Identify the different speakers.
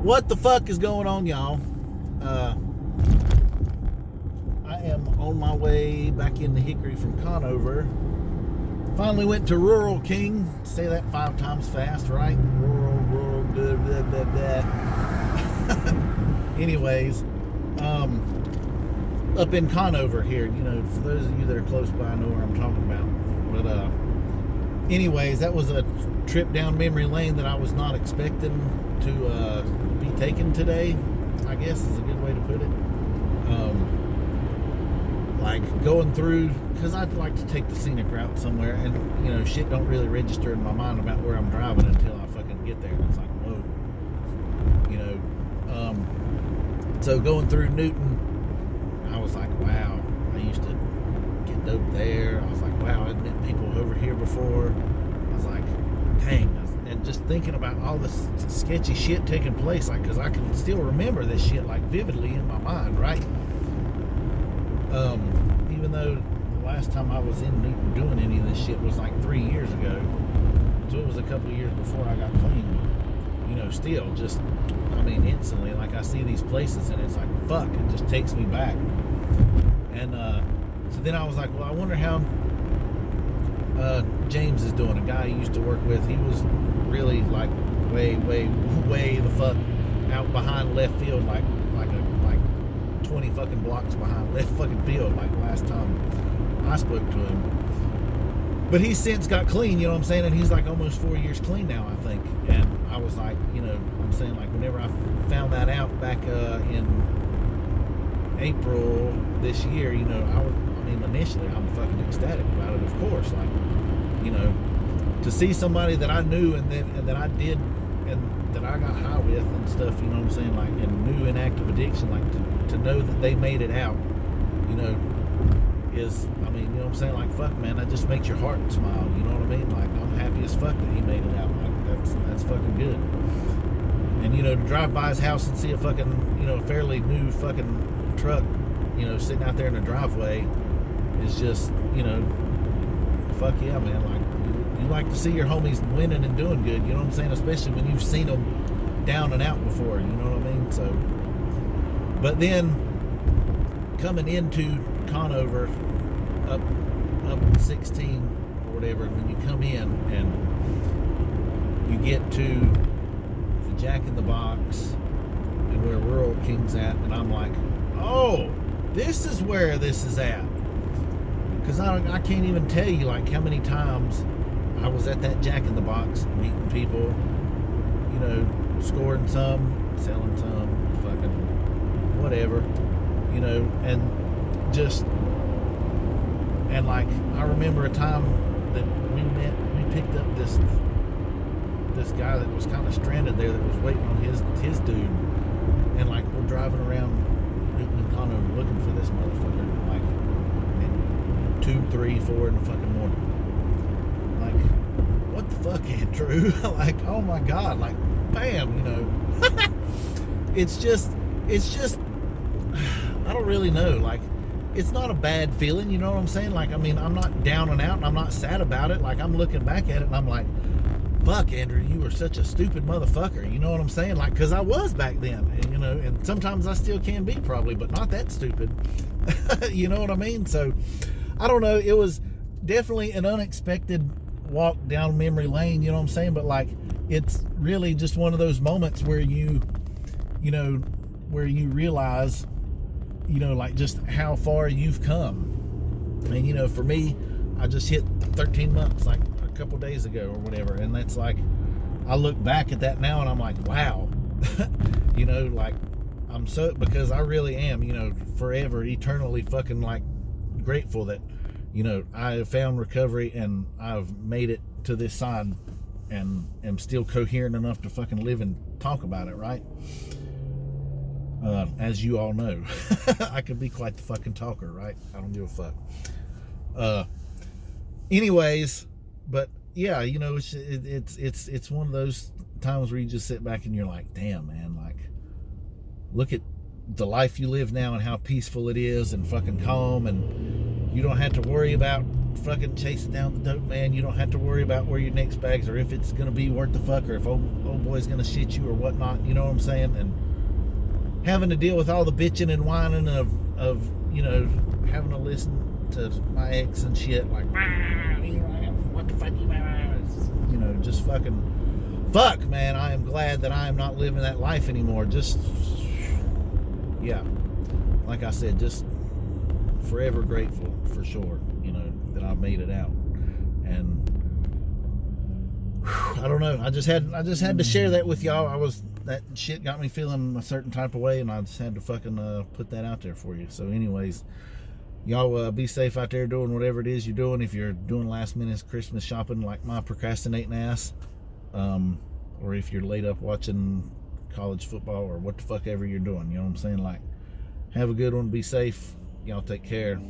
Speaker 1: What the fuck is going on, y'all? I am on my way back into Hickory from Conover. Finally went to Rural King. Say that 5 times fast, right? Rural, blah, blah, blah, blah. Anyways, up in Conover here, for those of you that are close by know where I'm talking about. But anyways, that was a trip down memory lane that I was not expecting to be taken today, I guess is a good way to put it. Like going through, because I'd like to take the scenic route somewhere, and shit don't really register in my mind about where I'm driving until I fucking get there, and it's like, whoa. So going through Newton, I was like, wow, I used to get dope there. I was like, wow, I've met people over here before. I was like, dang. And just thinking about all this sketchy shit taking place, like, because I can still remember this shit, like, vividly in my mind, right? Even though the last time I was in Newton doing any of this shit was like 3 years ago. So it was a couple of years before I got clean. Still just, instantly, like, I see these places and it's like, fuck, it just takes me back. And so then I was like, well, I wonder how James is doing. A guy I used to work with, he was really like way the fuck out behind left field, like 20 fucking blocks behind left fucking field, like last time I spoke to him. But he's since got clean, you know what I'm saying? And he's like almost 4 years clean now, I think. And I was like, I'm saying, like, whenever I found that out back in April this year, initially I'm fucking ecstatic about it, of course. Like, to see somebody that I knew and that I did and that I got high with and stuff, you know what I'm saying, like, and knew in active addiction, like, to know that they made it out, is, you know what I'm saying, like, fuck, man, that just makes your heart smile, you know what I mean? Like, I'm happy as fuck that he made it out. Like, that's fucking good. And, to drive by his house and see a fucking, fairly new fucking truck, sitting out there in the driveway is just, fuck yeah, man. Like, you like to see your homies winning and doing good, you know what I'm saying? Especially when you've seen them down and out before, you know what I mean? So, but then coming into Conover up 16 or whatever, and when you come in and you get to the Jack in the Box and where Rural King's at, and I'm like, oh, this is where this is at. Because I can't even tell you, like, how many times I was at that Jack in the Box meeting people, scoring some, selling some, fucking whatever, and just, and like, I remember a time that we picked up this guy that was kind of stranded there that was waiting on his dude, and like, we're driving around Newton and Conover looking for this motherfucker, like, at 2, 3, 4 in the fucking morning. Like, what the fuck, Andrew? Like, oh my god, like, bam, it's just I don't really know, like, it's not a bad feeling, you know what I'm saying? Like, I'm not down and out, and I'm not sad about it. Like, I'm looking back at it and I'm like, fuck, Andrew, you were such a stupid motherfucker, you know what I'm saying? Like, because I was back then, and, and sometimes I still can be, probably, but not that stupid. You know what I mean? So, I don't know, it was definitely an unexpected walk down memory lane, you know what I'm saying? But, like, it's really just one of those moments where you realize, like, just how far you've come. And, for me, I just hit 13 months, like, a couple days ago or whatever, and that's like, I look back at that now and I'm like, wow. Like, I'm so, because I really am, forever, eternally fucking, like, grateful that, I have found recovery and I've made it to this side and am still coherent enough to fucking live and talk about it, right? As you all know, I could be quite the fucking talker, right? I don't give a fuck. Anyways, but yeah, it's one of those times where you just sit back and you're like, damn, man, like, look at the life you live now and how peaceful it is and fucking calm, and you don't have to worry about fucking chasing down the dope man. You don't have to worry about where your next bags or if it's gonna be worth the fuck or if old boy's gonna shit you or whatnot. You know what I'm saying? And having to deal with all the bitching and whining of you know, having to listen to my ex and shit like, what the fuck you know, just fucking fuck, man. I am glad that I am not living that life anymore. Just, yeah, like I said, just forever grateful for sure, you know, that I've made it out. And I don't know, I just had to share that with y'all. That shit got me feeling a certain type of way, and I just had to fucking put that out there for you. So anyways, y'all be safe out there doing whatever it is you're doing. If you're doing last minute Christmas shopping like my procrastinating ass, or if you're laid up watching college football or what the fuck ever you're doing, you know what I'm saying? Like, have a good one, be safe, y'all take care.